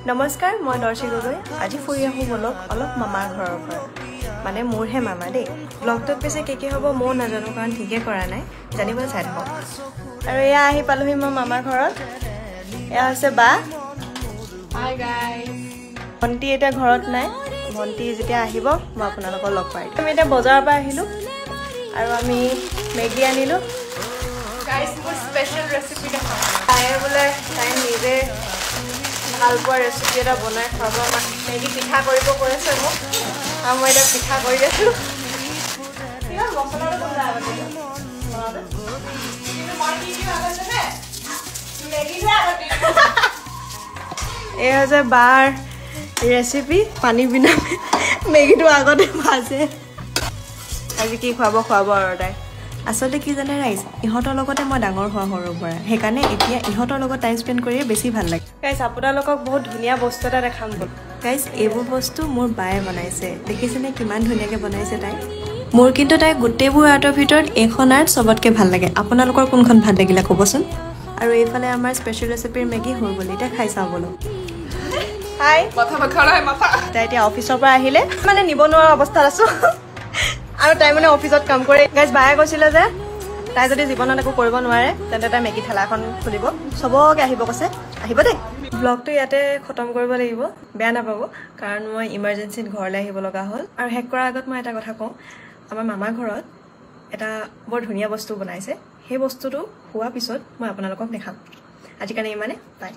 নমস্কাৰ মই দৰ্শী গগৈ আজি ফুৰি আহো বলক অলপ মামাৰ ঘৰৰ পৰা মানে মোৰহে মামা দেই ব্লগটোত পিছে কি হ'ব মই নাজানো কাৰণ ঠিকে কৰা নাই জানিবলৈ চাই থাকক আৰু এয়া আহি পালোহি মই মামাৰ ঘৰত এয়া হৈছে বা হাই গাইস ভণ্টি এটা ঘৰত নাই ভণ্টি যেতিয়া আহিব মই আপোনালোকক লগ পাই দিম আমি এটা বজাৰৰ পৰা আহিলো আৰু আমি মেগী আনিলো গাইস মোৰ স্পেশাল ৰেচিপি দেখা তাই বোলে তাই নিজে ভাল পোৱা ৰেচিপি এটা বনাই খাব মেগী পিঠা কৰিব কৈছে মোক আৰু মই এটা পিঠা কৰি আছো কিমান মছলাটো বনাই আগতে কিন্তু মই কি দিওঁ আগতে নে মেগীটো আগতে এই হৈছে বাৰ ৰেচিপি পানী বিনা মেগীটো আগতে ভাজে আজি কি খুৱাব আৰু তাই আসলে কি জানে ৰাইজ ইহঁতৰ লগতে মই ডাঙৰ হোৱা সৰুৰ পৰা সেইকাৰণে এতিয়া ইহঁতৰ লগত টাইম স্পেণ্ড কৰিয়ে বেছি ভাল লাগে গাইজ আপোনালোকক বহুত ধুনীয়া বস্তু এটা দেখাম বল গাইজ এইবোৰ বস্তু মোৰ বায়ে বনাইছে দেখিছেনে কিমান ধুনীয়াকৈ বনাইছে তাই মোৰ কিন্তু তাই গোটেইবোৰ আৰ্টৰ ভিতৰত এইখন আৰ্ট চবতকৈ ভাল লাগে আপোনালোকৰ কোনখন ভাল লাগিলে ক'বচোন আৰু এইফালে আমাৰ স্পেচিয়েল ৰেচিপিৰ মেগী হৈ গ'ল এতিয়া খাই চাওঁ বোলো হাই তাই এতিয়া অফিচৰ পৰা আহিলে মানে নিব নোৱাৰা অৱস্থাত আছো আৰু তাই মানে অফিচত কাম কৰে গাইজ বায়ে কৈছিলে যে তাই যদি জীৱনত একো কৰিব নোৱাৰে তেন্তে তাই মেগী ঠেলা এখন খুলিব চবকে আহিব কৈছে আহিব দেই ব্লগটো ইয়াতে খতম কৰিব লাগিব বেয়া নাপাব কাৰণ মই ইমাৰ্জেঞ্চিত ঘৰলৈ আহিব লগা হ'ল আৰু শেষ কৰাৰ আগত মই এটা কথা কওঁ আমাৰ মামাৰ ঘৰত এটা বৰ ধুনীয়া বস্তু বনাইছে সেই বস্তুটো হোৱাৰ পিছত মই আপোনালোকক দেখাম আজিৰ কাৰণে ইমানে বাই